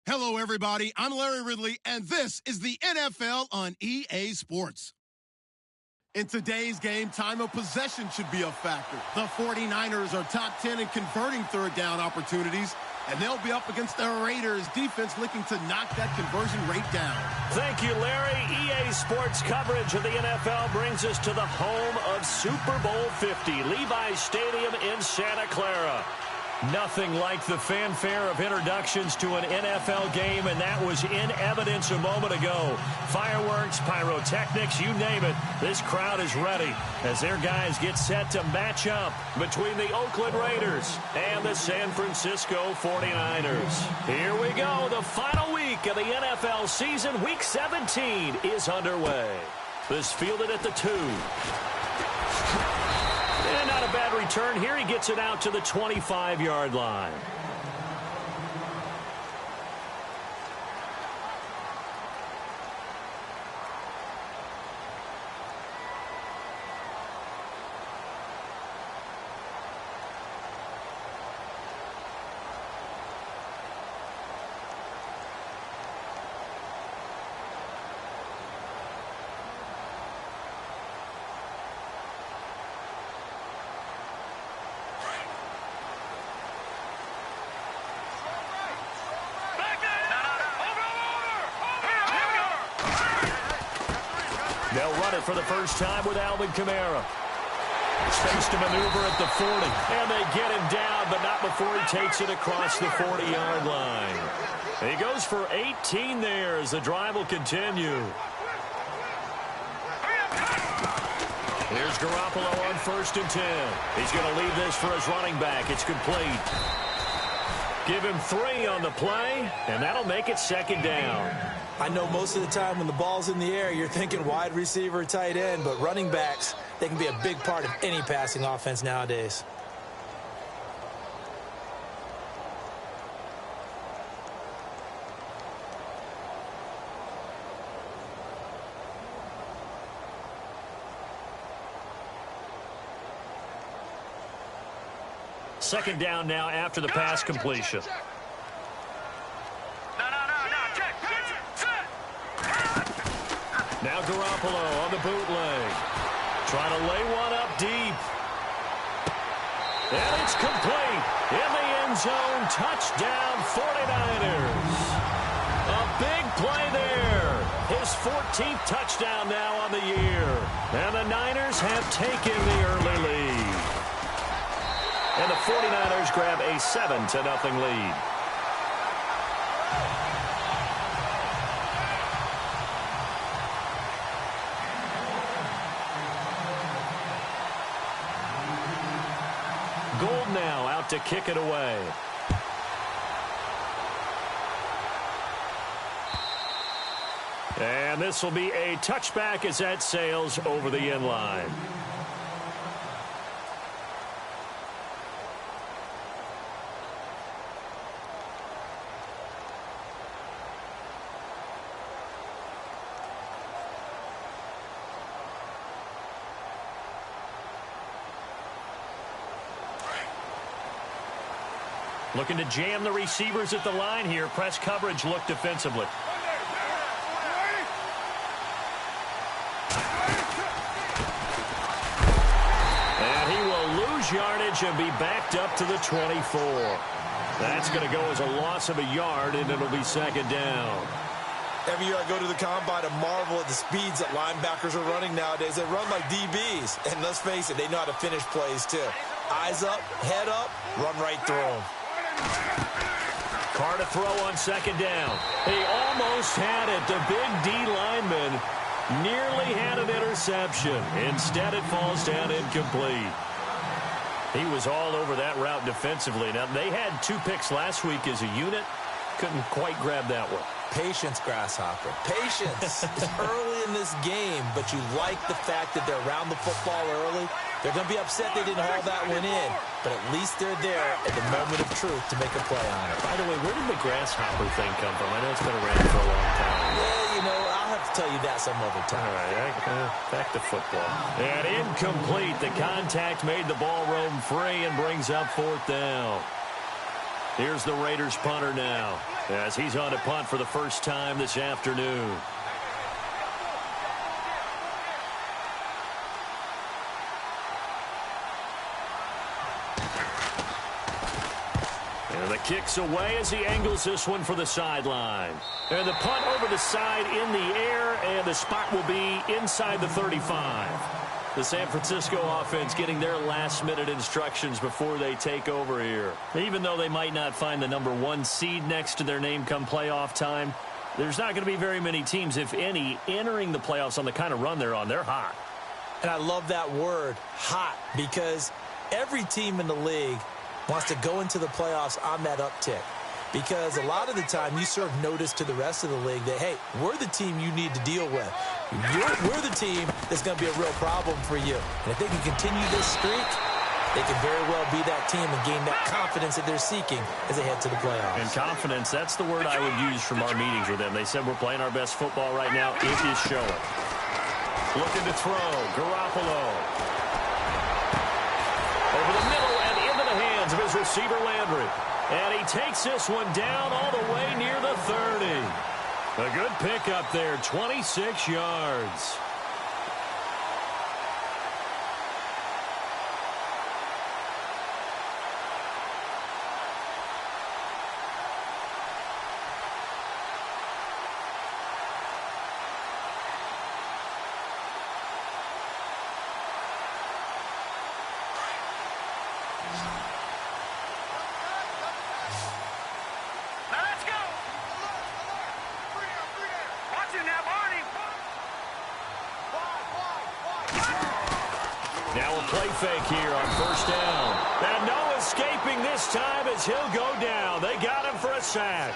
Hello, everybody. I'm Larry Ridley, and this is the NFL on EA Sports. In today's game, time of possession should be a factor. The 49ers are top 10 in converting third down opportunities, and they'll be up against the Raiders defense looking to knock that conversion rate down. Thank you, Larry. EA Sports coverage of the NFL brings us to the home of Super Bowl 50, Levi's Stadium in Santa Clara. Nothing like the fanfare of introductions to an NFL game, and that was in evidence a moment ago. Fireworks, pyrotechnics, you name it. This crowd is ready as their guys get set to match up between the Oakland Raiders and the San Francisco 49ers. Here we go. The final week of the NFL season, Week 17, is underway. This fielded at the 2. And not a bad return here. He gets it out to the 25-yard line. They'll run it for the first time with Alvin Kamara. Space to maneuver at the 40. And they get him down, but not before he takes it across the 40-yard line. He goes for 18 there as the drive will continue. Here's Garoppolo on 1st and 10. He's going to leave this for his running back. It's complete. Give him 3 on the play, and that'll make it 2nd down. I know most of the time when the ball's in the air, you're thinking wide receiver, tight end, but running backs, they can be a big part of any passing offense nowadays. Second down now after the pass completion. Now Garoppolo on the bootleg. Trying to lay one up deep. And it's complete. In the end zone. Touchdown 49ers. A big play there. His 14th touchdown now on the year. And the Niners have taken the early lead. And the 49ers grab a 7-0 lead. Gold now out to kick it away. And this will be a touchback as that sails over the end line. Looking to jam the receivers at the line here. Press coverage look defensively. And he will lose yardage and be backed up to the 24. That's going to go as a loss of a yard, and it'll be 2nd down. Every year I go to the combine and marvel at the speeds that linebackers are running nowadays. They run like DBs. And let's face it, they know how to finish plays too. Eyes up, head up, run right through them. Carr to throw on 2nd down. He almost had it. The big D lineman nearly had an interception. Instead, it falls down incomplete. He was all over that route defensively. Now, they had 2 picks last week as a unit. Couldn't quite grab that one. Patience, Grasshopper. Patience. It's early in this game, but you like the fact that they're around the football early. They're going to be upset they didn't haul that one in, but at least they're there at the moment of truth to make a play on it. By the way, where did the grasshopper thing come from? I know it's been around for a long time. Yeah, you know, I'll have to tell you that some other time. All right, back to football. And incomplete. The contact made the ball roam free and brings up 4th down. Here's the Raiders punter now, as he's on to punt for the first time this afternoon. And the kick's away as he angles this one for the sideline. And the punt over the side in the air, and the spot will be inside the 35. The San Francisco offense getting their last-minute instructions before they take over here. Even though they might not find the #1 seed next to their name come playoff time, there's not going to be very many teams, if any, entering the playoffs on the kind of run they're on. They're hot. And I love that word, hot, because every team in the league wants to go into the playoffs on that uptick. Because a lot of the time you serve notice to the rest of the league that, hey, we're the team you need to deal with. We're the team that's going to be a real problem for you. And if they can continue this streak, they can very well be that team and gain that confidence that they're seeking as they head to the playoffs. And confidence, that's the word I would use from our meetings with them. They said we're playing our best football right now. It is showing. Looking to throw. Garoppolo. Over the middle and into the hands of his receiver, Landry. And he takes this one down all the way near the 30. A good pickup there, 26 yards. Now a play fake here on first down. And no escaping this time as he'll go down. They got him for a sack.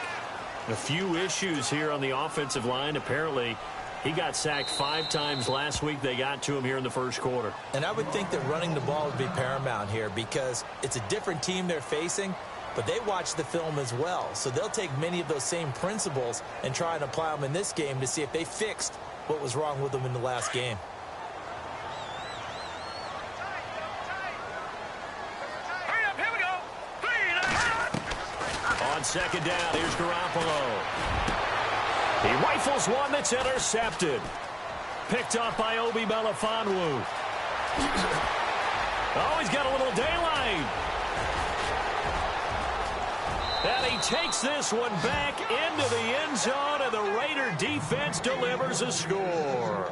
A few issues here on the offensive line. Apparently, he got sacked 5 times last week. They got to him here in the first quarter. And I would think that running the ball would be paramount here because it's a different team they're facing, but they watch the film as well. So they'll take many of those same principles and try and apply them in this game to see if they fixed what was wrong with them in the last game. On second down, here's Garoppolo. He rifles one that's intercepted. Picked up by Obi Melifonwu. Oh, he's got a little daylight. And he takes this one back into the end zone, and the Raider defense delivers a score.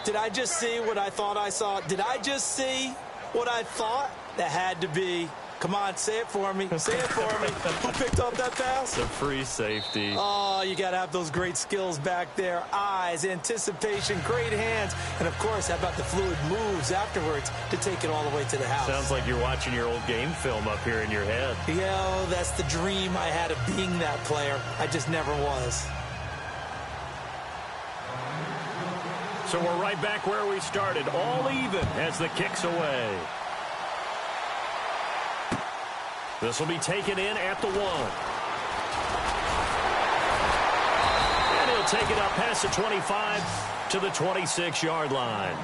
Did I just see what I thought I saw? Did I just see what I thought? That had to be. Come on, say it for me. Say it for me. Who picked up that pass? The free safety. Oh, you got to have those great skills back there. Eyes, anticipation, great hands. And, of course, how about the fluid moves afterwards to take it all the way to the house? Sounds like you're watching your old game film up here in your head. Yeah, that's the dream I had of being that player. I just never was. So we're right back where we started. All even as the kick's away. This will be taken in at the 1. And he'll take it up past the 25 to the 26-yard line.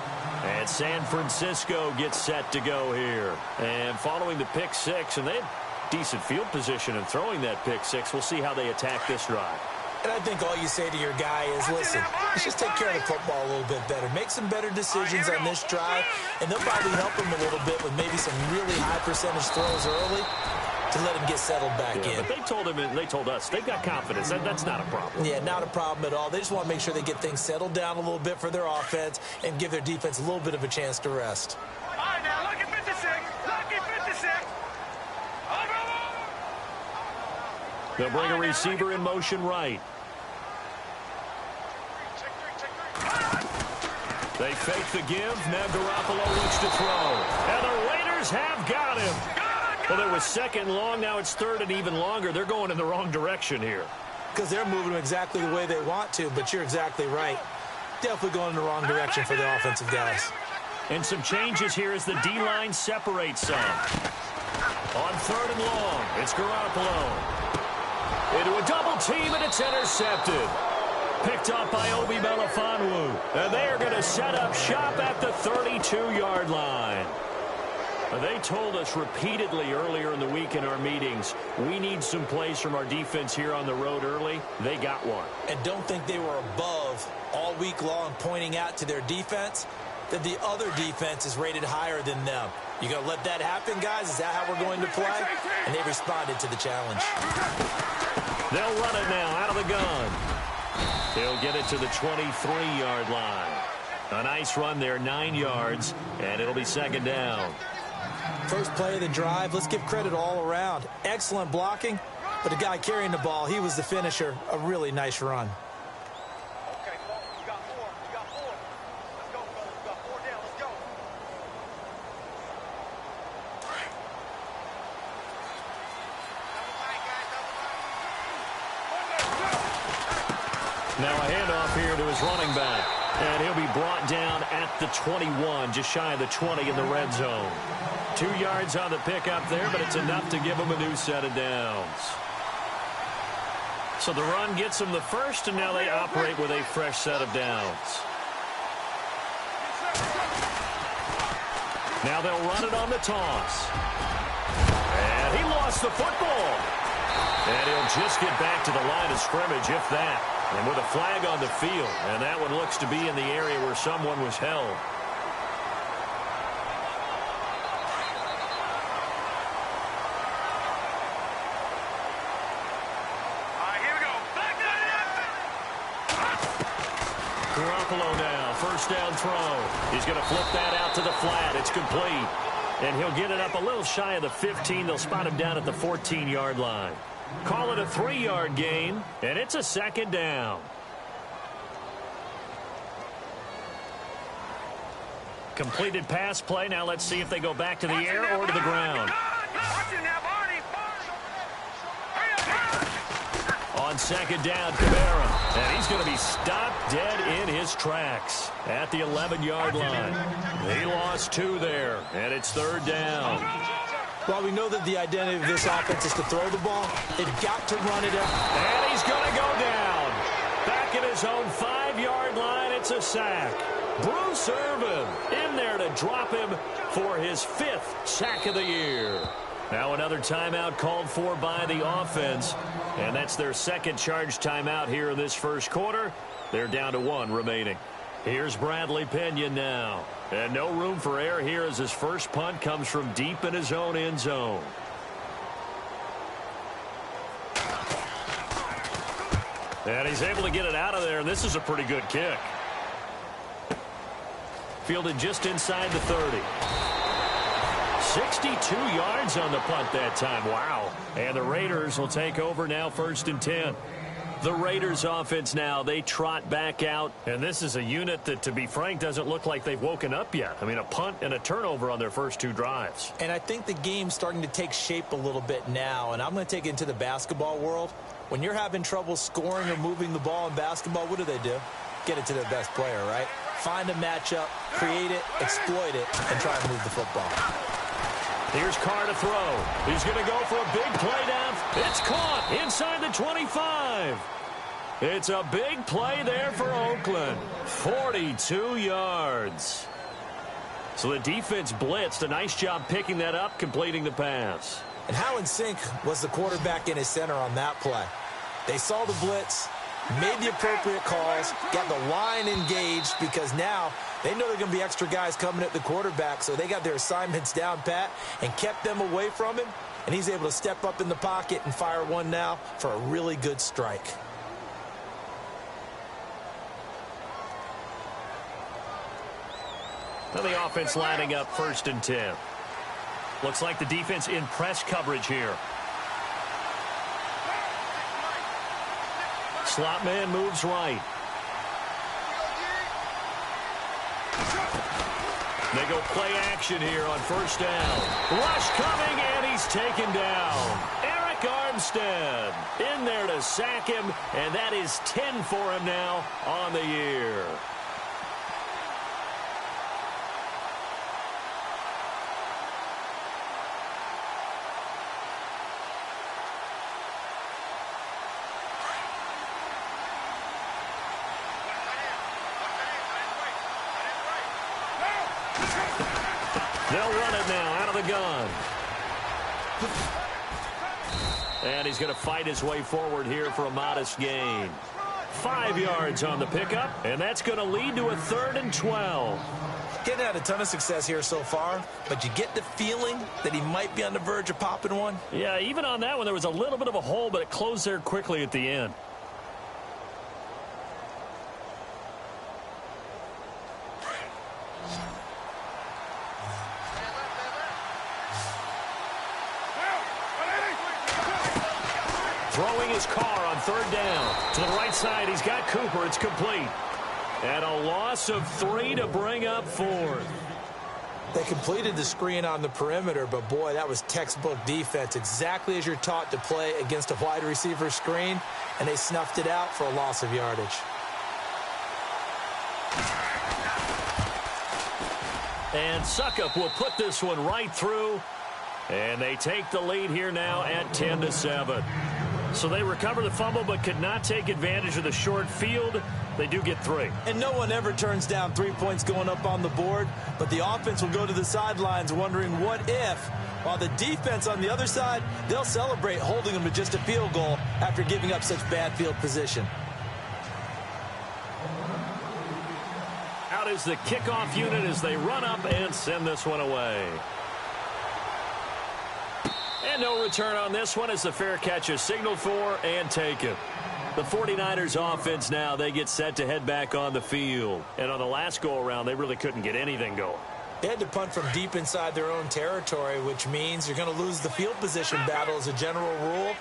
And San Francisco gets set to go here. And following the pick 6, and they had decent field position in throwing that pick 6. We'll see how they attack this drive. And I think all you say to your guy is, listen, let's just take care of the football a little bit better. Make some better decisions on this drive, and they'll probably help him a little bit with maybe some really high percentage throws early to let him get settled back in. But they told him, and they told us, they've got confidence. That's not a problem. Yeah, not a problem at all. They just want to make sure they get things settled down a little bit for their offense and give their defense a little bit of a chance to rest. All right, now, look at 56. Look at 56. They'll bring a receiver in motion right. They fake the give. Now Garoppolo looks to throw. And the Raiders have got him. Well, it was second and long. Now it's third and even longer. They're going in the wrong direction here. Because they're moving exactly the way they want to, but you're exactly right. Definitely going in the wrong direction for the offensive guys. And some changes here as the D-line separates some. On third and long, it's Garoppolo. Into a double team, and it's intercepted. Picked up by Obi Melifonwu. And they are going to set up shop at the 32-yard line. They told us repeatedly earlier in the week in our meetings, we need some plays from our defense here on the road early. They got one. And don't think they were above all week long pointing out to their defense that the other defense is rated higher than them. You going to let that happen, guys? Is that how we're going to play? And they responded to the challenge. They'll run it now out of the gun. He'll get it to the 23-yard line. A nice run there, 9 yards, and it'll be second down. First play of the drive, let's give credit all around. Excellent blocking, but the guy carrying the ball, he was the finisher. A really nice run. Okay, you got 4. You got 4. Let's go, fellas. You got 4 down. Let's go. Now a handoff here to his running back. And he'll be brought down at the 21, just shy of the 20 in the red zone. 2 yards on the pickup there, but it's enough to give him a new set of downs. So the run gets them the first, and now they operate with a fresh set of downs. Now they'll run it on the toss. And he lost the football. And he'll just get back to the line of scrimmage, if that. And with a flag on the field, and that one looks to be in the area where someone was held. Here we go. Back Garoppolo now, first down throw. He's going to flip that out to the flat. It's complete. And he'll get it up a little shy of the 15. They'll spot him down at the 14-yard line. Call it a 3-yard gain, and it's a second down. Completed pass play. Now let's see if they go back to the air or to the ground. On second down, Kamara. And he's going to be stopped dead in his tracks at the 11-yard line. He lost 2 there, and it's third down. While we know that the identity of this offense is to throw the ball, they've got to run it up. And he's going to go down. Back at his own 5-yard line, it's a sack. Bruce Irvin in there to drop him for his 5th sack of the year. Now another timeout called for by the offense, and that's their second charge timeout here in this first quarter. They're down to 1 remaining. Here's Bradley Pinion now. And no room for error here as his first punt comes from deep in his own end zone. And he's able to get it out of there, and this is a pretty good kick. Fielded just inside the 30. 62 yards on the punt that time. Wow. And the Raiders will take over now, 1st and 10. The Raiders offense now, they trot back out. And this is a unit that, to be frank, doesn't look like they've woken up yet. I mean, a punt and a turnover on their first 2 drives. And I think the game's starting to take shape a little bit now. And I'm going to take it into the basketball world. When you're having trouble scoring or moving the ball in basketball, what do? Get it to their best player, right? Find a matchup, create it, exploit it, and try and move the football. Here's Carr to throw. He's going to go for a big play down. It's caught inside the 25. It's a big play there for Oakland. 42 yards. So the defense blitzed. A nice job picking that up, completing the pass. And how in sync was the quarterback in his center on that play? They saw the blitz, made the appropriate calls, got the line engaged because now they know there are going to be extra guys coming at the quarterback, so they got their assignments down pat and kept them away from him, and he's able to step up in the pocket and fire one now for a really good strike. Now the offense lining up 1st and 10. Looks like the defense in press coverage here. Slot man moves right. They go play action here on 1st down. Rush coming, and he's taken down. Eric Armstead in there to sack him, and that is 10 for him now on the year. They'll run it now out of the gun. And he's going to fight his way forward here for a modest gain. 5 yards on the pickup, and that's going to lead to a 3rd and 12. Getting had a ton of success here so far, but you get the feeling that he might be on the verge of popping one. Yeah, even on that one, there was a little bit of a hole, but it closed there quickly at the end. Throwing his car on 3rd down. To the right side, he's got Cooper. It's complete. And a loss of 3 to bring up 4th. They completed the screen on the perimeter, but boy, that was textbook defense. Exactly as you're taught to play against a wide receiver screen, and they snuffed it out for a loss of yardage. And Succop will put this one right through. And they take the lead here now at 10-7. So they recover the fumble but could not take advantage of the short field. They do get 3. And no one ever turns down 3 points going up on the board, but the offense will go to the sidelines wondering what if, while the defense on the other side, they'll celebrate holding them to just a field goal after giving up such bad field position. Out is the kickoff unit as they run up and send this one away. And no return on this one as the fair catch is signaled for and taken. The 49ers offense now, they get set to head back on the field. And on the last go-around, they really couldn't get anything going. They had to punt from deep inside their own territory, which means you're going to lose the field position battle as a general rule.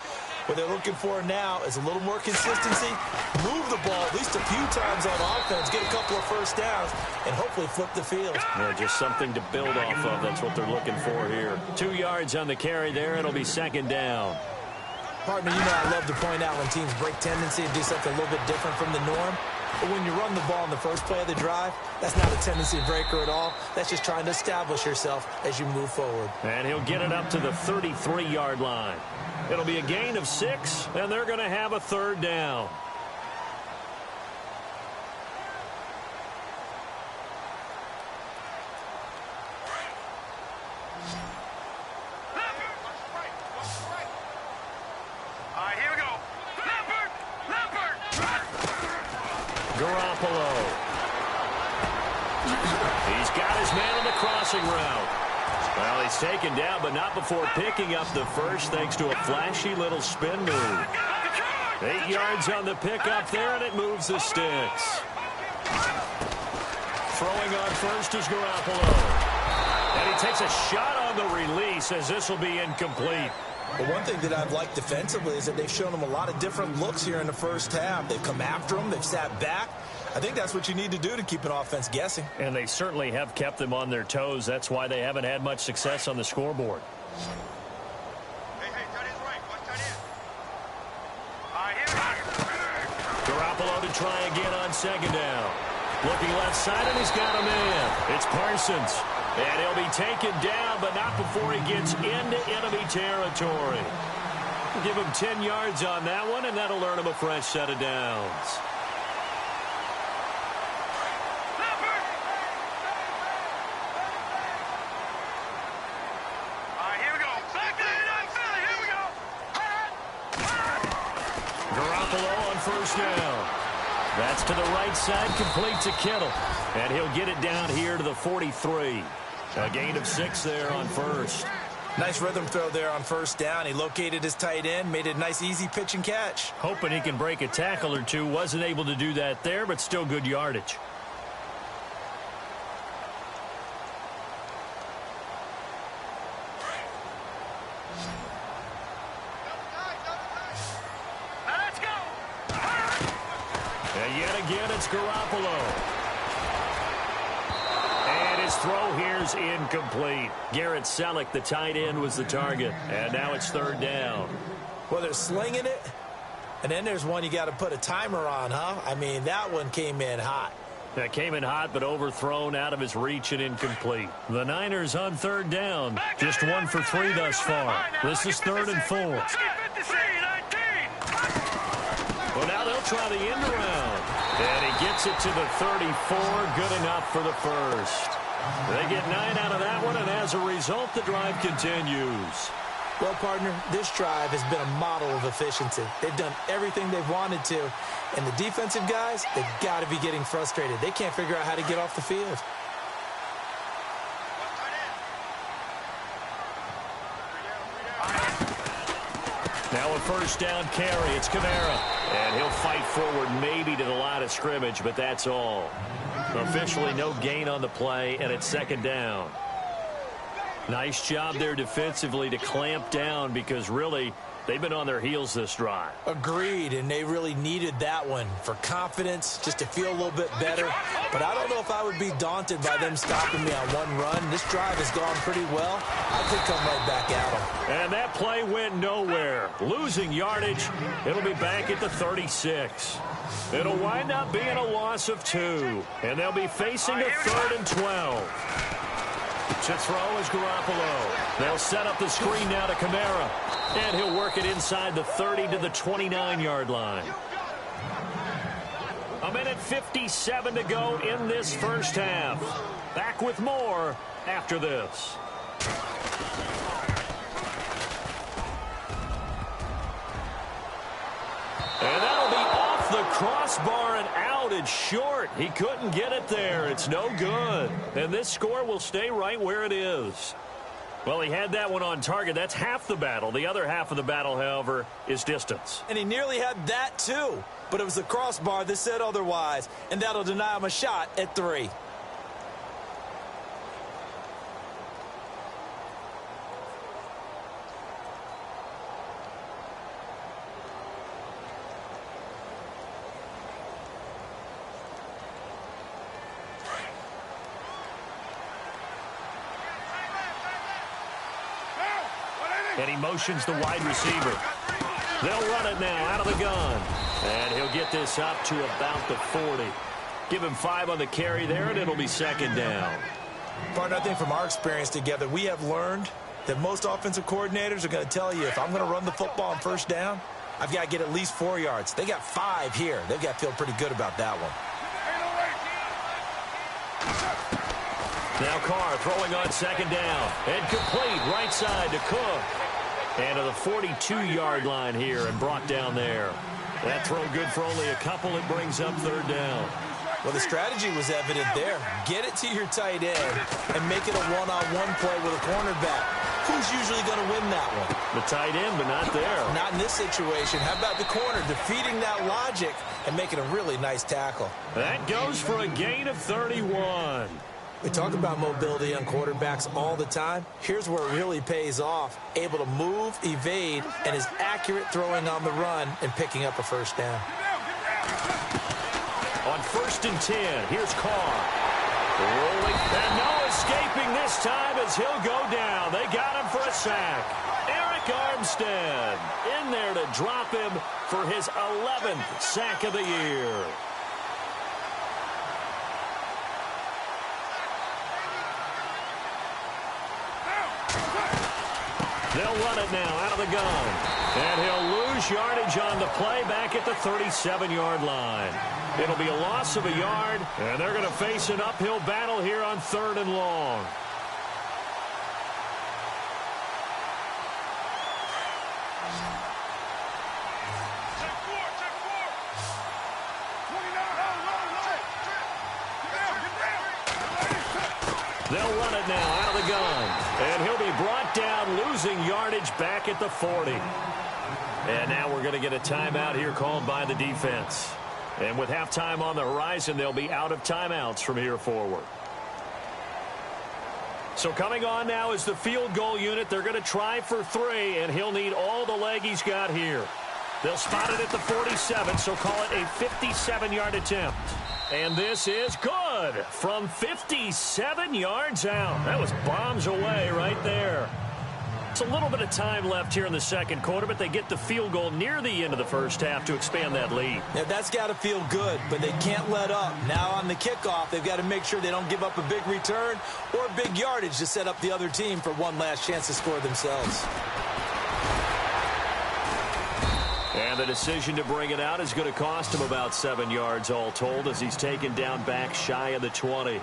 What they're looking for now is a little more consistency, move the ball at least a few times on offense, get a couple of first downs, and hopefully flip the field. Yeah, just something to build off of. That's what they're looking for here. 2 yards on the carry there. It'll be 2nd down. Partner, you know I love to point out when teams break tendency and do something a little bit different from the norm. But when you run the ball in the first play of the drive, that's not a tendency breaker at all. That's just trying to establish yourself as you move forward. And he'll get it up to the 33-yard line. It'll be a gain of 6, and they're going to have a 3rd down. Garoppolo. He's got his man on the crossing route. Well, he's taken down, but not before picking up the first thanks to a flashy little spin move. 8 yards on the pickup there, and it moves the sticks. Throwing on first is Garoppolo. And he takes a shot on the release as this will be incomplete. But one thing that I've liked defensively is that they've shown them a lot of different looks here in the first half. They've come after them. They've sat back. I think that's what you need to do to keep an offense guessing. And they certainly have kept them on their toes. That's why they haven't had much success on the scoreboard. Hey, tight end's right. Watch tight end. Garoppolo to try again on 2nd down. Looking left side, and he's got a man. It's Parsons. And he'll be taken down, but not before he gets into enemy territory. Give him 10 yards on that one, and that'll earn him a fresh set of downs. Here we go. Back to the Philly. Here we go. Garoppolo on 1st down. That's to the right side, complete to Kittle. And he'll get it down here to the 43. A gain of 6 there on 1st. Nice rhythm throw there on 1st down. He located his tight end, made it a nice, easy pitch and catch. Hoping he can break a tackle or two. Wasn't able to do that there, but still good yardage. Let's go. And yet again, it's Garoppolo. And his throw here's incomplete. Garrett Selleck, the tight end, was the target. And now it's 3rd down. Well, they're slinging it. And then there's one you got to put a timer on, huh? I mean, that one came in hot. That came in hot, but overthrown, out of his reach and incomplete. The Niners on 3rd down. Just 1 for 3 thus far. This is 3rd and 4. Well, now they'll try the end around. And he gets it to the 34. Good enough for the first. They get 9 out of that one, and as a result, the drive continues. Well, partner, this drive has been a model of efficiency. They've done everything they've wanted to, and the defensive guys, they've got to be getting frustrated. They can't figure out how to get off the field. Now a first down carry. It's Kamara. And he'll fight forward maybe to the line of scrimmage, but that's all. Officially no gain on the play, and it's second down. Nice job there defensively to clamp down because really they've been on their heels this drive. Agreed, and they really needed that one for confidence, just to feel a little bit better. But I don't know if I would be daunted by them stopping me on one run. This drive has gone pretty well. I could come right back at them. And that play went nowhere. Losing yardage. It'll be back at the 36. It'll wind up being a loss of 2. And they'll be facing a 3rd and 12. To throw is Garoppolo. They'll set up the screen now to Kamara. And he'll work it inside the 30 to the 29-yard line. A minute 57 to go in this first half. Back with more after this. And that'll be off the crossbar and out. It's short. He couldn't get it there. It's no good. And this score will stay right where it is. Well, he had that one on target. That's half the battle. The other half of the battle, however, is distance. And he nearly had that, too. But it was the crossbar that said otherwise. And that'll deny him a shot at 3. And he motions the wide receiver. They'll run it now out of the gun. And he'll get this up to about the 40. Give him 5 on the carry there, and it'll be second down. Partner, I think from our experience together, we have learned that most offensive coordinators are going to tell you, if I'm going to run the football on first down, I've got to get at least 4 yards. They got 5 here. They've got to feel pretty good about that one. Now Carr throwing on second down. And complete right side to Cook. And to the 42-yard line here and brought down there. That throw good for only a couple. It brings up third down. Well, the strategy was evident there. Get it to your tight end and make it a one-on-one play with a cornerback. Who's usually going to win that one? The tight end, but not there. Not in this situation. How about the corner defeating that logic and making a really nice tackle? That goes for a gain of 31. We talk about mobility on quarterbacks all the time. Here's where it really pays off. Able to move, evade, and is accurate throwing on the run and picking up a first down. On 1st and 10, here's Carr. Rolling, and no escaping this time as he'll go down. They got him for a sack. Eric Armstead in there to drop him for his 11th sack of the year. They'll run it now out of the gun. And he'll lose yardage on the play back at the 37-yard line. It'll be a loss of a yard, and they're going to face an uphill battle here on 3rd and long. They'll run it now out of the gun. And he'll be brought down, losing yardage back at the 40. And now we're going to get a timeout here called by the defense. And with halftime on the horizon, they'll be out of timeouts from here forward. So coming on now is the field goal unit. They're going to try for 3, and he'll need all the leg he's got here. They'll spot it at the 47, so call it a 57-yard attempt. And this is good from 57 yards out. That was bombs away right there. It's a little bit of time left here in the second quarter, but they get the field goal near the end of the first half to expand that lead. Yeah, that's got to feel good, but they can't let up. Now on the kickoff, they've got to make sure they don't give up a big return or big yardage to set up the other team for one last chance to score themselves. And And the decision to bring it out is going to cost him about 7 yards all told as he's taken down back shy of the 20.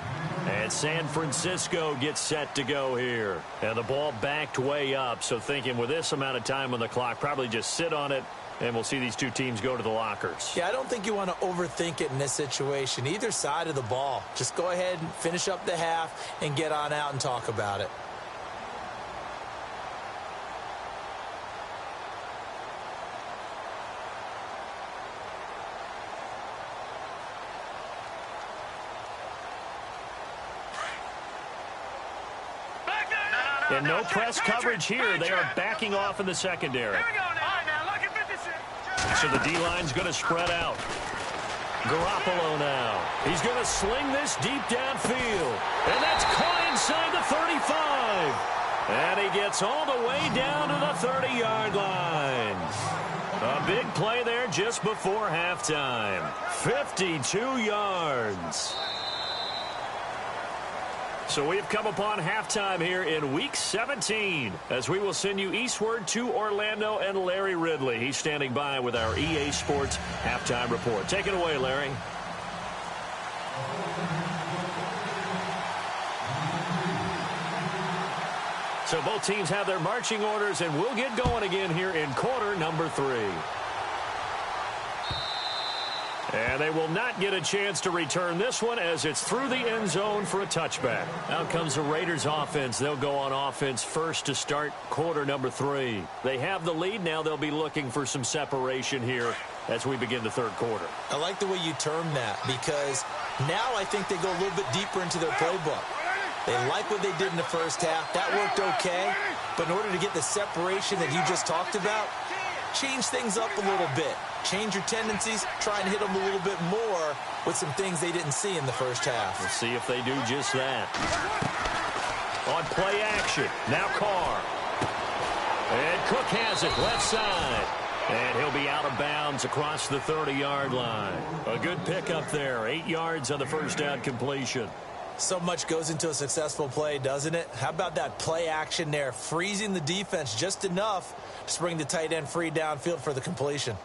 And San Francisco gets set to go here. And the ball backed way up, so thinking with this amount of time on the clock, probably just sit on it, and we'll see these two teams go to the lockers. Yeah, I don't think you want to overthink it in this situation. Either side of the ball. Just go ahead and finish up the half and get on out and talk about it. And no press coverage here. They are backing off in the secondary. So the D-line's going to spread out. Garoppolo now. He's going to sling this deep downfield. And that's caught inside the 35. And he gets all the way down to the 30-yard line. A big play there just before halftime. 52 yards. So we've come upon halftime here in Week 17 as we will send you eastward to Orlando and Larry Ridley. He's standing by with our EA Sports Halftime Report. Take it away, Larry. So both teams have their marching orders, and we'll get going again here in quarter number 3. And they will not get a chance to return this one as it's through the end zone for a touchback. Out comes the Raiders offense. They'll go on offense first to start quarter number 3. They have the lead. Now they'll be looking for some separation here as we begin the third quarter. I like the way you term that because now I think they go a little bit deeper into their playbook. They like what they did in the first half. That worked okay. But in order to get the separation that you just talked about, change things up a little bit. Change your tendencies. Try and hit them a little bit more with some things they didn't see in the first half. We'll see if they do just that. On play action. Now Carr. And Cook has it left side. And he'll be out of bounds across the 30-yard line. A good pickup there. 8 yards on the first down completion. So much goes into a successful play, doesn't it? How about that play action there? Freezing the defense just enough to bring the tight end free downfield for the completion.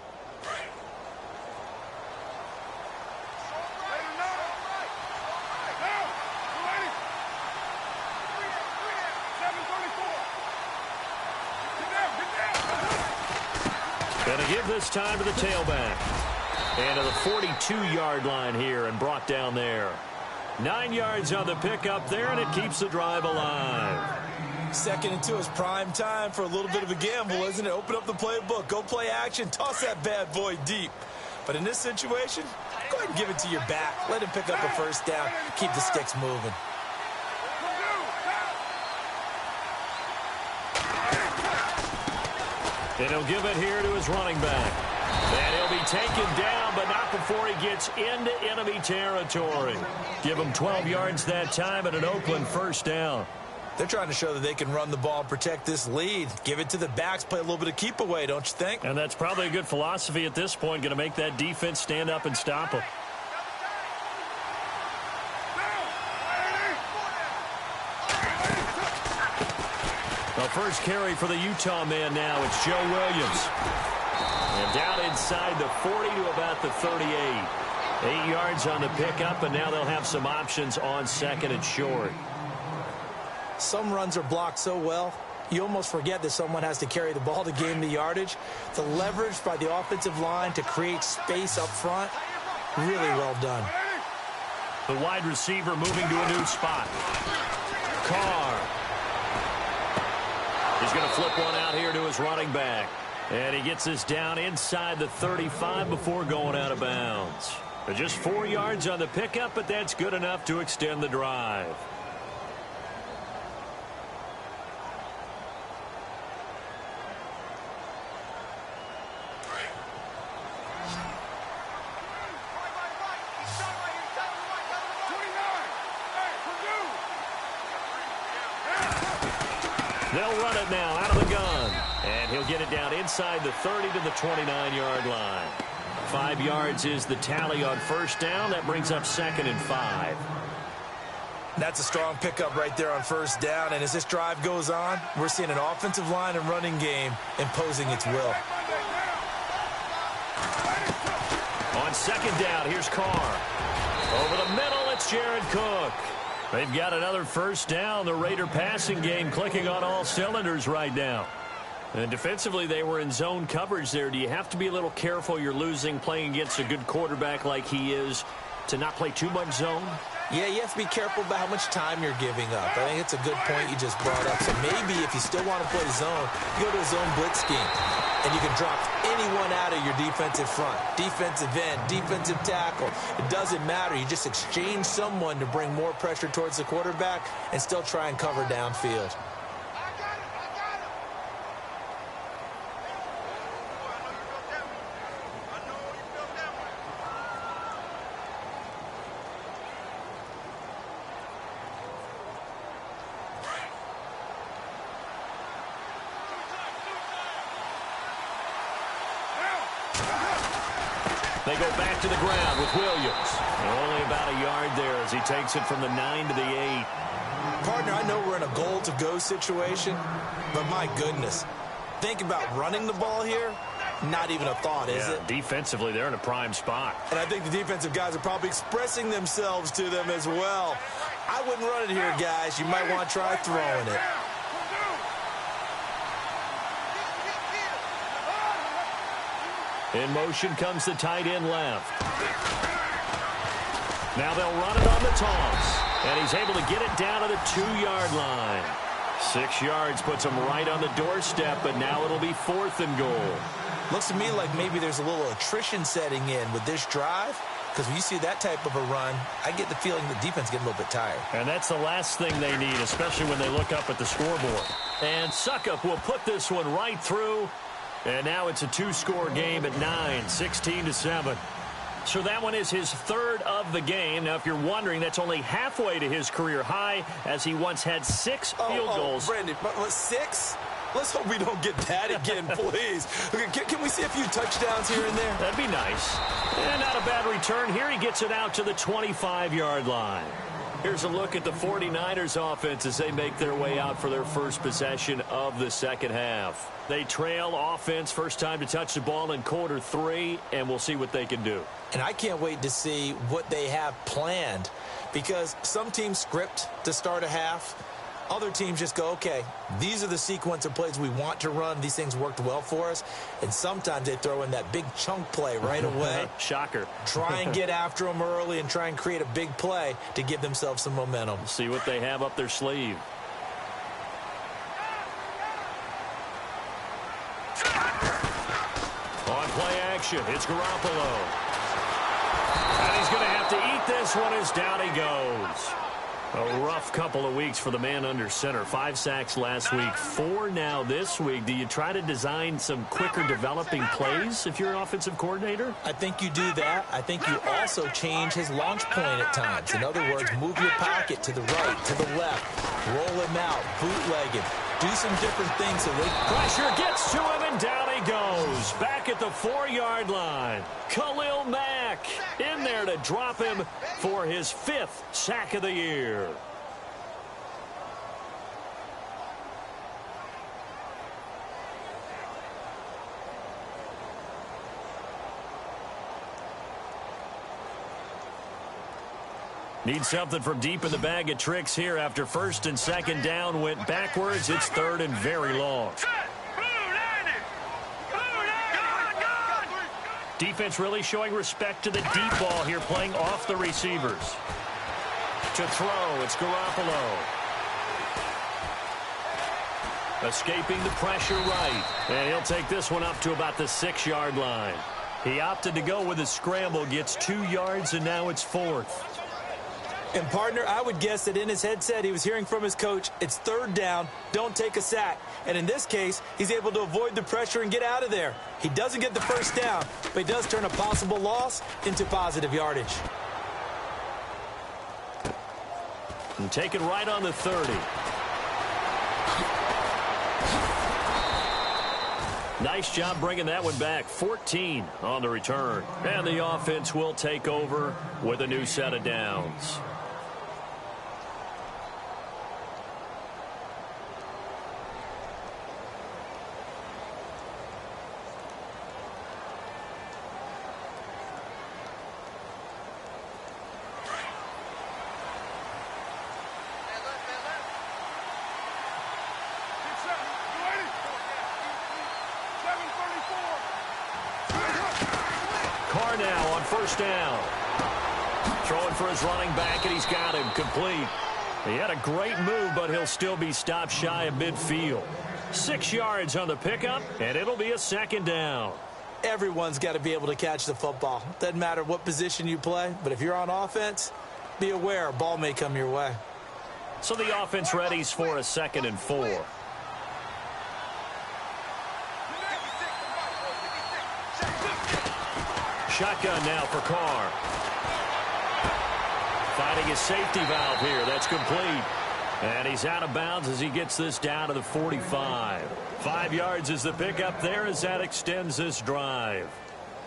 Going to give this time to the tailback. And to the 42-yard line here and brought down there. 9 yards on the pickup there, and it keeps the drive alive. 2nd and 2 is prime time for a little bit of a gamble, isn't it? Open up the playbook, go play action, toss that bad boy deep. But in this situation, go ahead and give it to your back. Let him pick up a first down. Keep the sticks moving. And he'll give it here to his running back. And he'll be taken down, but not before he gets into enemy territory. Give him 12 yards that time and an Oakland first down. They're trying to show that they can run the ball and protect this lead. Give it to the backs, play a little bit of keep away, don't you think? And that's probably a good philosophy at this point, going to make that defense stand up and stop them. The first carry for the Utah man now, it's Joe Williams. And down inside the 40 to about the 38. 8 yards on the pickup, and now they'll have some options on 2nd and short. Some runs are blocked so well, you almost forget that someone has to carry the ball to gain the yardage. The leverage by the offensive line to create space up front, really well done. The wide receiver moving to a new spot. Carr. He's going to flip one out here to his running back. And he gets this down inside the 35 before going out of bounds. Just 4 yards on the pickup, but that's good enough to extend the drive. They'll run it now out of the gun. And he'll get it down inside the 30 to the 29-yard line. 5 yards is the tally on first down. That brings up 2nd and 5. That's a strong pickup right there on first down. And as this drive goes on, we're seeing an offensive line and running game imposing its will. second down. Here's Carr. Over the middle, it's Jared Cook. They've got another first down. The Raider passing game clicking on all cylinders right now. And defensively, they were in zone coverage there. Do you have to be a little careful? You're losing playing against a good quarterback like he is to not play too much zone? Yeah, you have to be careful about how much time you're giving up. I think it's a good point you just brought up. So maybe if you still want to play zone, you go to a zone blitz scheme. And you can drop anyone out of your defensive front. Defensive end, defensive tackle. It doesn't matter. You just exchange someone to bring more pressure towards the quarterback and still try and cover downfield. They go back to the ground with Williams. Only about a yard there as he takes it from the 9 to the 8. Partner, I know we're in a goal-to-go situation, but my goodness. Think about running the ball here. Not even a thought, is it? Defensively, they're in a prime spot. And I think the defensive guys are probably expressing themselves to them as well. I wouldn't run it here, guys. You might want to try throwing it. In motion comes the tight end left. Now they'll run it on the toss. And he's able to get it down to the 2-yard line. 6 yards puts him right on the doorstep, but now it'll be 4th and goal. Looks to me like maybe there's a little attrition setting in with this drive. Because when you see that type of a run, I get the feeling the defense getting a little bit tired. And that's the last thing they need, especially when they look up at the scoreboard. And Succop will put this one right through. And now it's a 2-score game at 9, 16-7. So that one is his 3rd of the game. Now, if you're wondering, that's only halfway to his career high, as he once had 6 field goals. Brandon, 6? Let's hope we don't get that again, please. Can we see a few touchdowns here and there? That'd be nice. And not a bad return. Here he gets it out to the 25-yard line. Here's a look at the 49ers offense as they make their way out for their first possession of the second half. They trail offense, first time to touch the ball in quarter 3, and we'll see what they can do. And I can't wait to see what they have planned, because some teams script to start a half. Other teams just go, okay, these are the sequence of plays we want to run. These things worked well for us. And sometimes they throw in that big chunk play right away. Shocker. Try and get after them early and try and create a big play to give themselves some momentum. See what they have up their sleeve. On play action, it's Garoppolo. And he's going to have to eat this one as down he goes. A rough couple of weeks for the man under center. 5 sacks last week, 4 now this week. Do you try to design some quicker developing plays if you're an offensive coordinator? I think you do that. I think you also change his launch point at times. In other words, move your pocket to the right, to the left, roll him out, bootleg him. Do some different things so they... Pressure gets to him, and down he goes. Back at the 4-yard line. Khalil Mack in there to drop him for his 5th sack of the year. Need something from deep in the bag of tricks here after 1st and 2nd down went backwards. It's 3rd and very long. Defense really showing respect to the deep ball here, playing off the receivers. To throw, it's Garoppolo. Escaping the pressure right. And he'll take this one up to about the 6-yard line. He opted to go with a scramble, gets 2 yards, and now it's 4th. And, partner, I would guess that in his headset he was hearing from his coach, it's 3rd down, don't take a sack. And in this case, he's able to avoid the pressure and get out of there. He doesn't get the first down, but he does turn a possible loss into positive yardage. And take it right on the 30. Nice job bringing that one back. 14 on the return. And the offense will take over with a new set of downs. Carr now on first down. Throwing for his running back, and he's got him complete. He had a great move, but he'll still be stopped shy of midfield. 6 yards on the pickup, and it'll be a second down. Everyone's got to be able to catch the football. Doesn't matter what position you play, but if you're on offense, be aware a ball may come your way. So the offense readies for a 2nd and 4. Shotgun now for Carr. Finding his safety valve here. That's complete. And he's out of bounds as he gets this down to the 45. 5 yards is the pickup there as that extends this drive.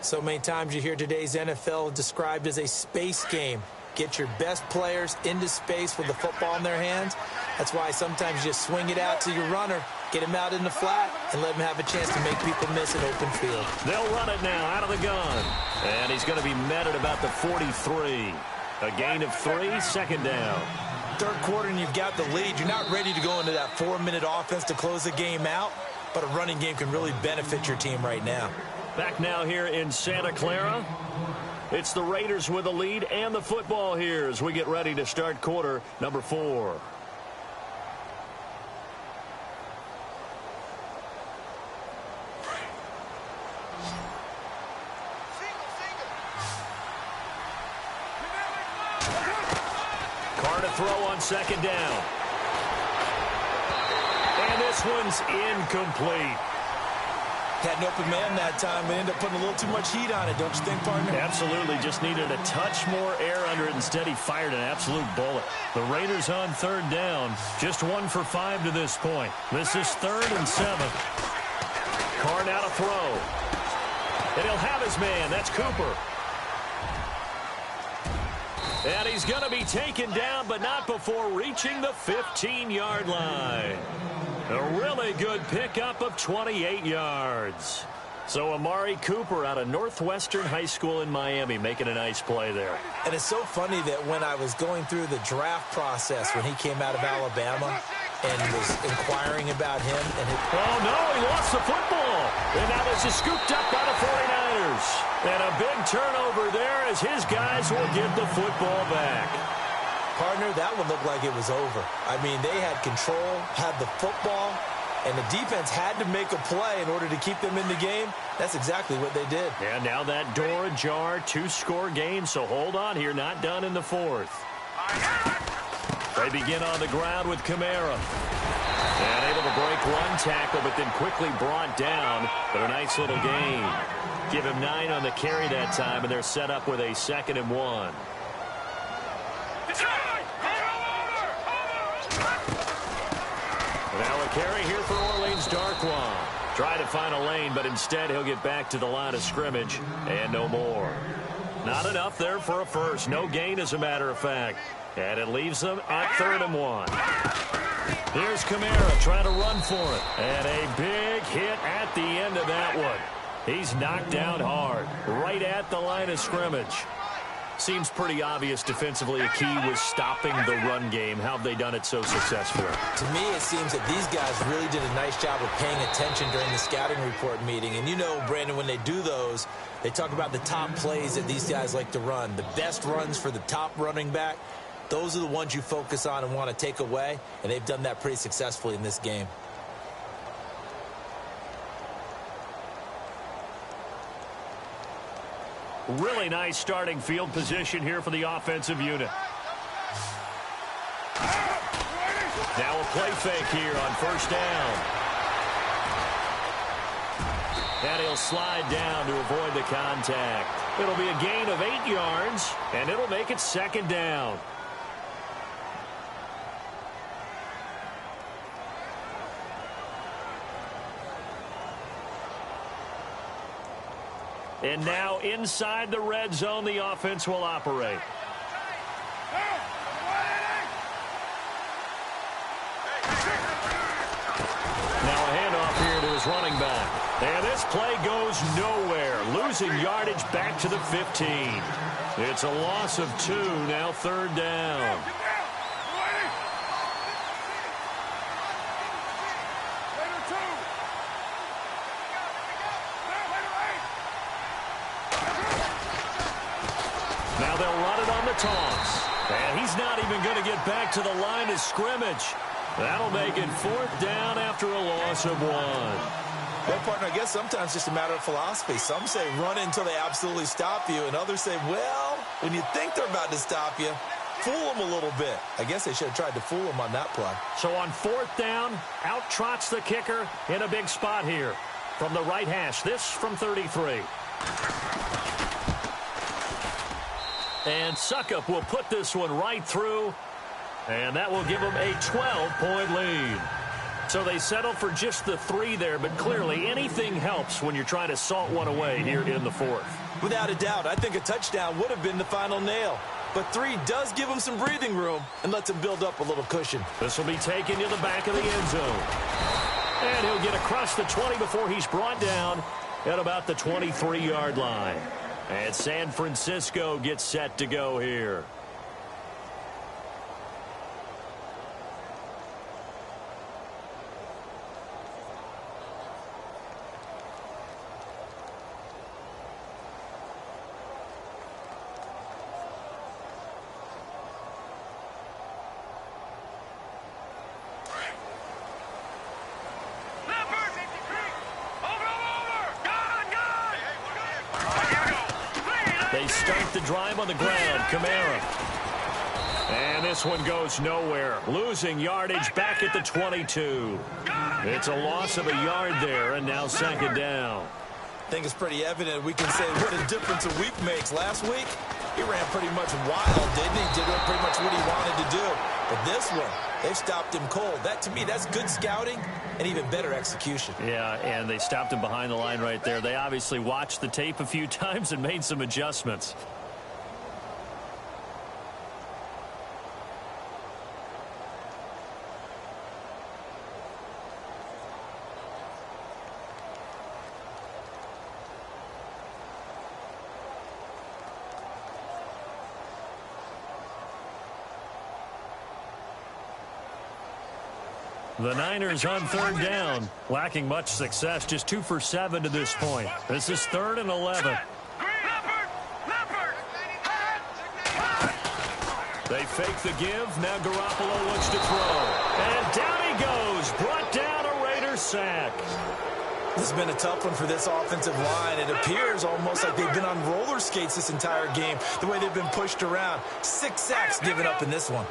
So many times you hear today's NFL described as a space game. Get your best players into space with the football in their hands. That's why sometimes you just swing it out to your runner, get him out in the flat, and let him have a chance to make people miss an open field. They'll run it now out of the gun. And he's going to be met at about the 43. A gain of 3, 2nd down. Third quarter and you've got the lead. You're not ready to go into that 4-minute offense to close the game out, but a running game can really benefit your team right now. Back now here in Santa Clara. It's the Raiders with the lead and the football here as we get ready to start quarter number 4. Carr to throw on 2nd down. And this one's incomplete. Had an open man that time and ended up putting a little too much heat on it, don't you think, partner? Absolutely. Just needed a touch more air under it. Instead, he fired an absolute bullet. The Raiders on 3rd down. Just 1 for 5 to this point. This is 3rd and 7. Carr now to throw. And he'll have his man. That's Cooper. And he's going to be taken down, but not before reaching the 15-yard line. A really good pickup of 28 yards. So Amari Cooper out of Northwestern High School in Miami making a nice play there. And it's so funny that when I was going through the draft process when he came out of Alabama and was inquiring about him. Oh, no, he lost the football. And now this is scooped up by the 49ers. And a big turnover there as his guys will get the football back. Partner, that one looked like it was over. I mean, they had control, had the football, and the defense had to make a play in order to keep them in the game. That's exactly what they did. And now that door ajar, 2-score game, so hold on here, not done in the 4th. They begin on the ground with Kamara. And able to break 1 tackle, but then quickly brought down. But a nice little gain. Give him 9 on the carry that time, and they're set up with a 2nd and 1. Now a carry here for Orleans Darkwa. Try to find a lane, but instead he'll get back to the line of scrimmage and no more. Not enough there for a first. No gain, as a matter of fact. And it leaves them at 3rd and 1. Here's Kamara trying to run for it. And a big hit at the end of that one. He's knocked down hard, right at the line of scrimmage. Seems pretty obvious defensively a key was stopping the run game. How have they done it so successfully? To me, it seems that these guys really did a nice job of paying attention during the scouting report meeting. And you know, Brandon, when they do those, they talk about the top plays that these guys like to run. The best runs for the top running back, those are the ones you focus on and want to take away. And they've done that pretty successfully in this game. Really nice starting field position here for the offensive unit. Now a play fake here on first down. And he'll slide down to avoid the contact. It'll be a gain of 8 yards, and it'll make it 2nd down. And now inside the red zone, the offense will operate. Now a handoff here to his running back. And this play goes nowhere. Losing yardage back to the 15. It's a loss of 2, now 3rd down. Now they'll run it on the toss. And he's not even going to get back to the line of scrimmage. That'll make it 4th down after a loss of 1. Well, partner, I guess sometimes it's just a matter of philosophy. Some say run it until they absolutely stop you, and others say, well, when you think they're about to stop you, fool them a little bit. I guess they should have tried to fool them on that play. So on 4th down, out trots the kicker in a big spot here. From the right hash, this from 33. And Succop will put this one right through, and that will give them a 12-point lead. So they settle for just the 3 there, but clearly anything helps when you're trying to salt one away here in the 4th. Without a doubt, I think a touchdown would have been the final nail. But 3 does give him some breathing room and lets him build up a little cushion. This will be taken to the back of the end zone. And he'll get across the 20 before he's brought down at about the 23-yard line. And San Francisco gets set to go here. They start the drive on the ground. Kamara. And this one goes nowhere. Losing yardage back at the 22. It's a loss of a yard there, and now 2nd down. I think it's pretty evident we can say what a difference a week makes. Last week, he ran pretty much wild, didn't he? Did pretty much what he wanted to do. But this one, they've stopped him cold. That, to me, that's good scouting and even better execution. Yeah, and they stopped him behind the line right there. They obviously watched the tape a few times and made some adjustments. The Niners on 3rd down, lacking much success, just 2 for 7 to this point. This is 3rd and 11. They fake the give. Now Garoppolo looks to throw. And down he goes. Brought down a Raiders sack. This has been a tough one for this offensive line. It appears almost like they've been on roller skates this entire game, the way they've been pushed around. 6 sacks given up in this one.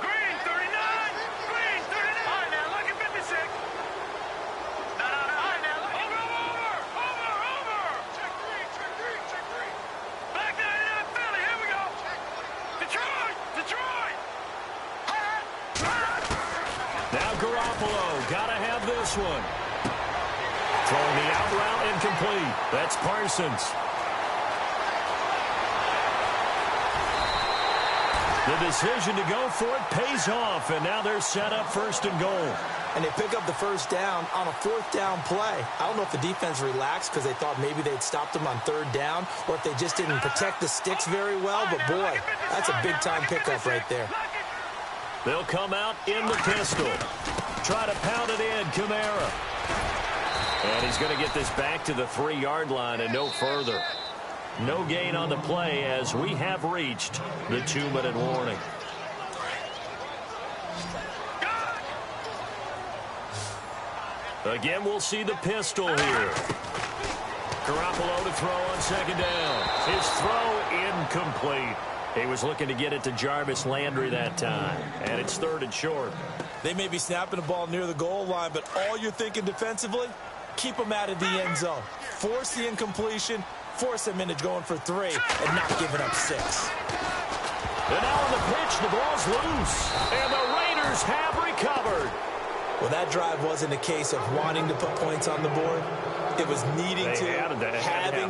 One. Throwing the out route incomplete. That's Parsons. The decision to go for it pays off, and now they're set up 1st and goal. And they pick up the 1st down on a 4th down play. I don't know if the defense relaxed because they thought maybe they'd stopped them on 3rd down, or if they just didn't protect the sticks very well, but boy, that's a big-time pickup right there. They'll come out in the pistol. Try to pound it in, Kamara. And he's going to get this back to the 3-yard line and no further. No gain on the play as we have reached the 2-minute warning. Again, we'll see the pistol here. Garoppolo to throw on 2nd down. His throw incomplete. He was looking to get it to Jarvis Landry that time. And it's 3rd and short. They may be snapping the ball near the goal line, but all you're thinking defensively, keep them out of the end zone. Force the incompletion, force them into going for 3, and not giving up 6. And now on the pitch, the ball's loose. And the Raiders have recovered. Well, that drive wasn't a case of wanting to put points on the board. It was needing having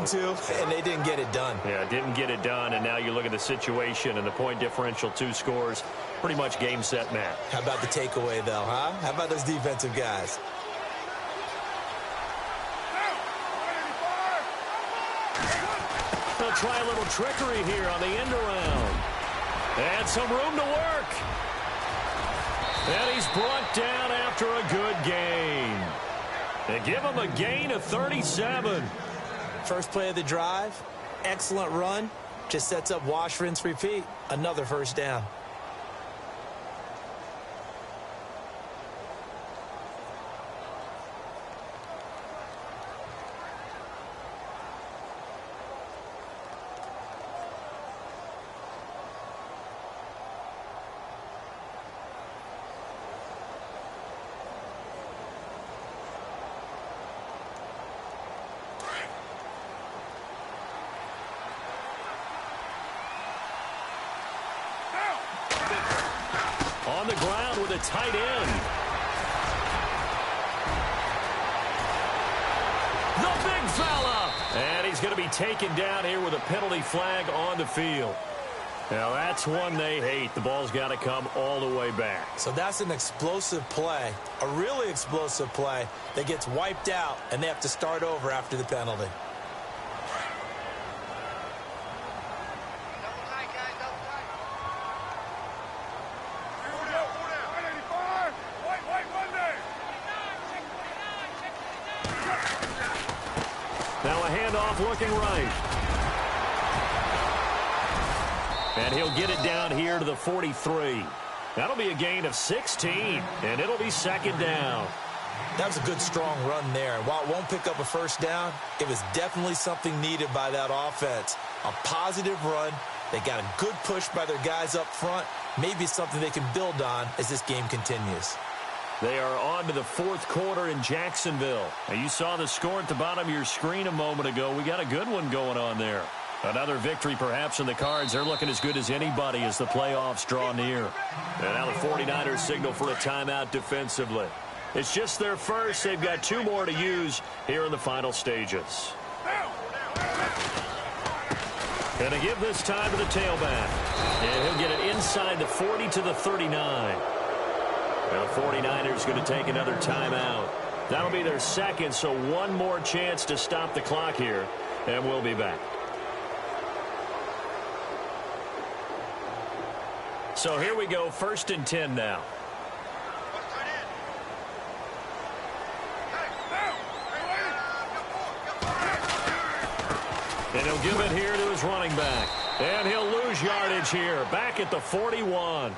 to, and they didn't get it done. Yeah, didn't get it done, and now you look at the situation and the point differential, 2 scores, pretty much game, set, match. How about the takeaway, though, huh? How about those defensive guys? They'll try a little trickery here on the end around. And some room to work. And he's brought down after a good gain. They give him a gain of 37. First play of the drive, excellent run, Just sets up wash, rinse, repeat. Another first down. On the ground with a tight end. The big fella. And he's going to be taken down here with a penalty flag on the field. Now, that's one they hate. The ball's got to come all the way back. So that's an explosive play, a really explosive play that gets wiped out, and they have to start over after the penalty. Now a handoff looking right. And he'll get it down here to the 43. That'll be a gain of 16, and it'll be second down. That was a good, strong run there. And while it won't pick up a first down, it was definitely something needed by that offense. A positive run. They got a good push by their guys up front. Maybe something they can build on as this game continues. They are on to the fourth quarter in Jacksonville. Now, you saw the score at the bottom of your screen a moment ago. We got a good one going on there. Another victory perhaps in the cards. They're looking as good as anybody as the playoffs draw near. And now the 49ers signal for a timeout defensively. It's just their first. They've got two more to use here in the final stages. And to give this time to the tailback. And he'll get it inside the 40 to the 39. Now the 49ers going to take another timeout. That'll be their second, so one more chance to stop the clock here, and we'll be back. So here we go, 1st and 10 now. And he'll give it here to his running back. And he'll lose yardage here, back at the 41.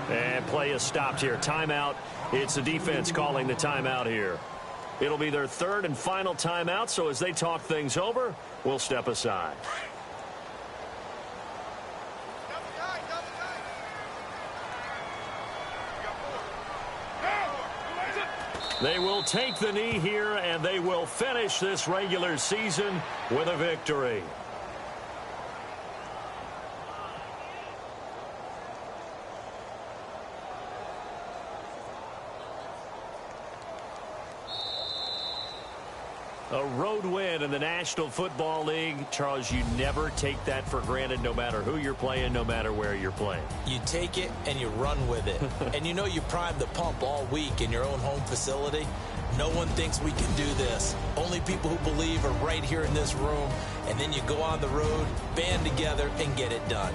And play is stopped here. Timeout. It's the defense calling the timeout here. It'll be their third and final timeout, so as they talk things over, we'll step aside. They will take the knee here, and they will finish this regular season with a victory. A road win in the National Football League. Charles, you never take that for granted no matter who you're playing, no matter where you're playing. You take it and you run with it. And you know you primed the pump all week in your own home facility. No one thinks we can do this. Only people who believe are right here in this room. And then you go on the road, band together, and get it done.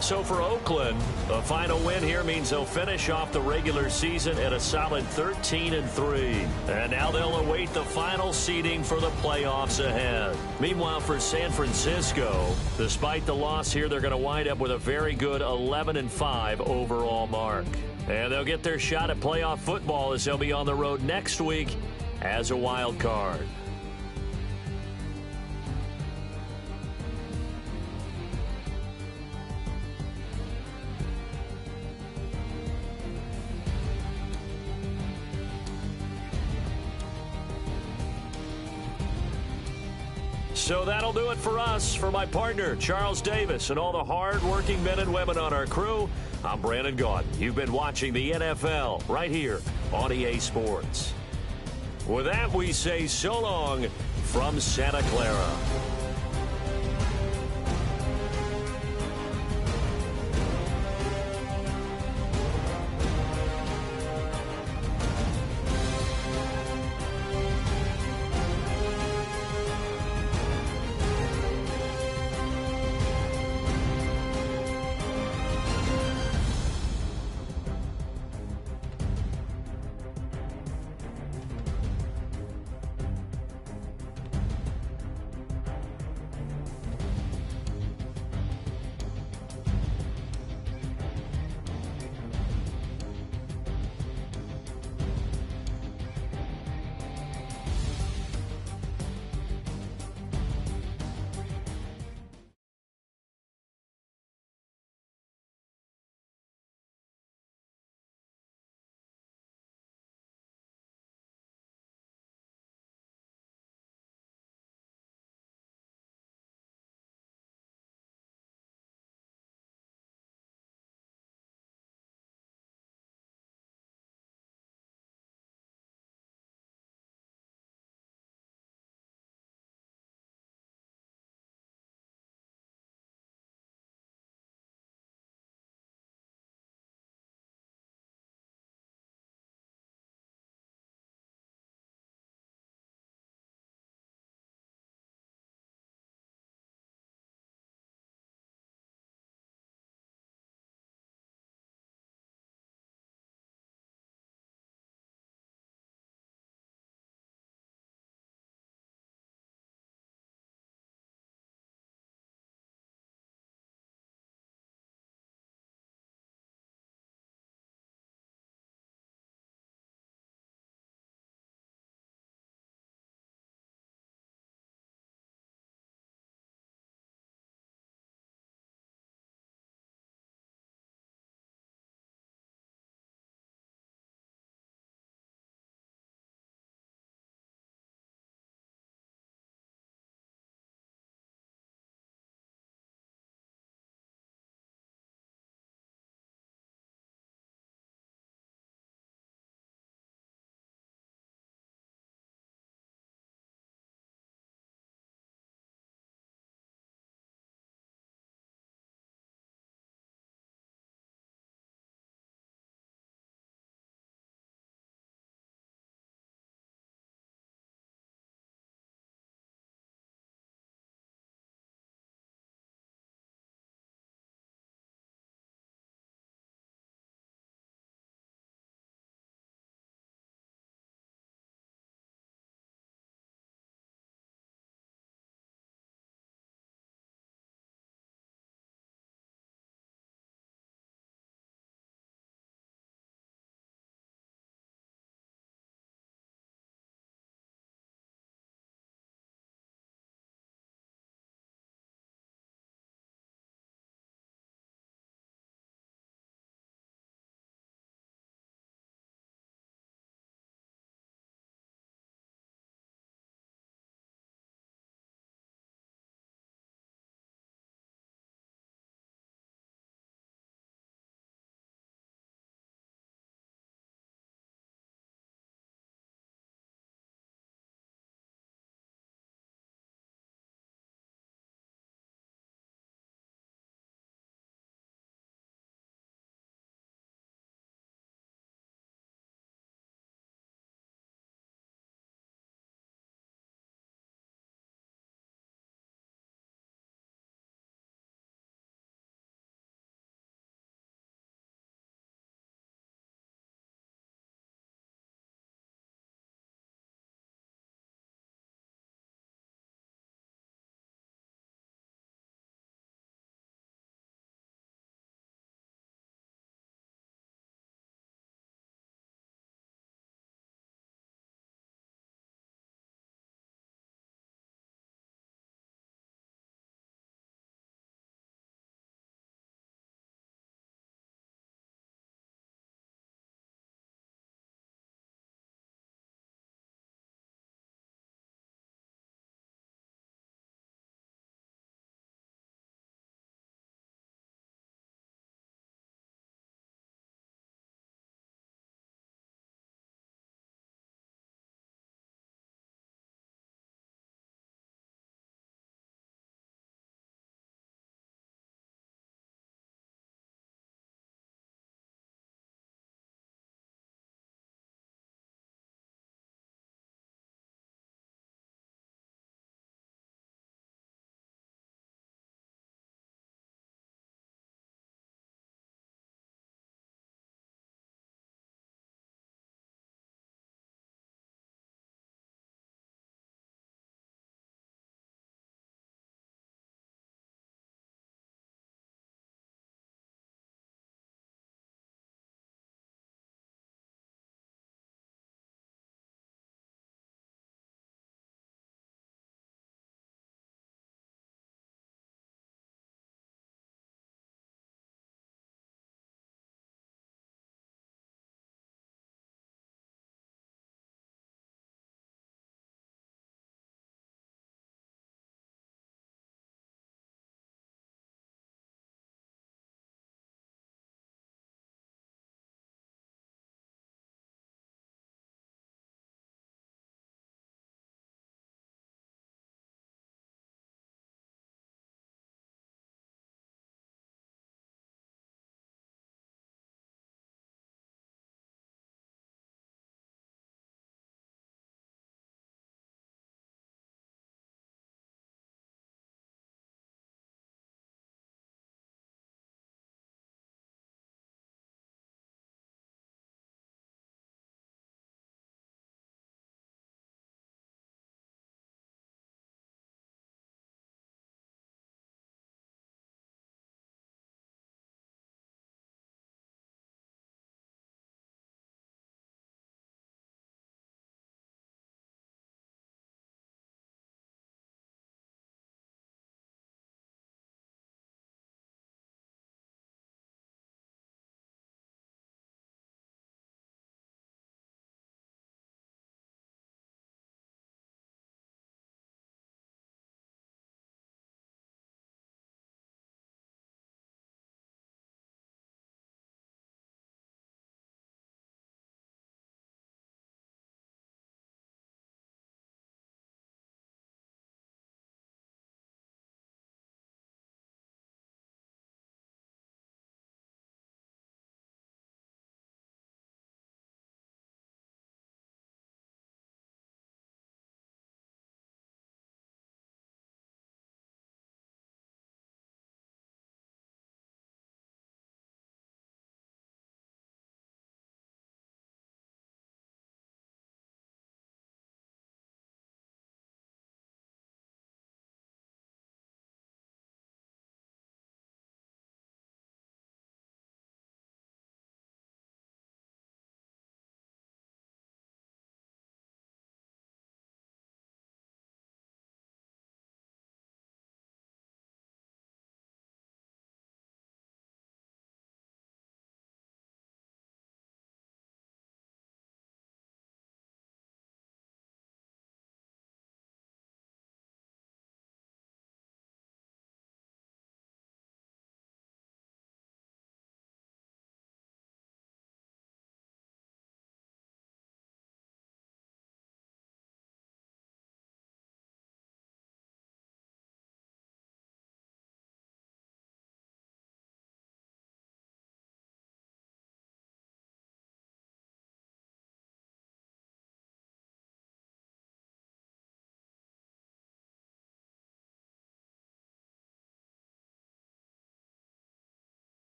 So for Oakland, a final win here means they'll finish off the regular season at a solid 13-3. And now they'll await the final seeding for the playoffs ahead. Meanwhile, for San Francisco, despite the loss here, they're going to wind up with a very good 11-5 overall mark. And they'll get their shot at playoff football as they'll be on the road next week as a wild card. So that'll do it for us. For my partner, Charles Davis, and all the hard-working men and women on our crew, I'm Brandon Gaudin. You've been watching the NFL right here on EA Sports. With that, we say so long from Santa Clara.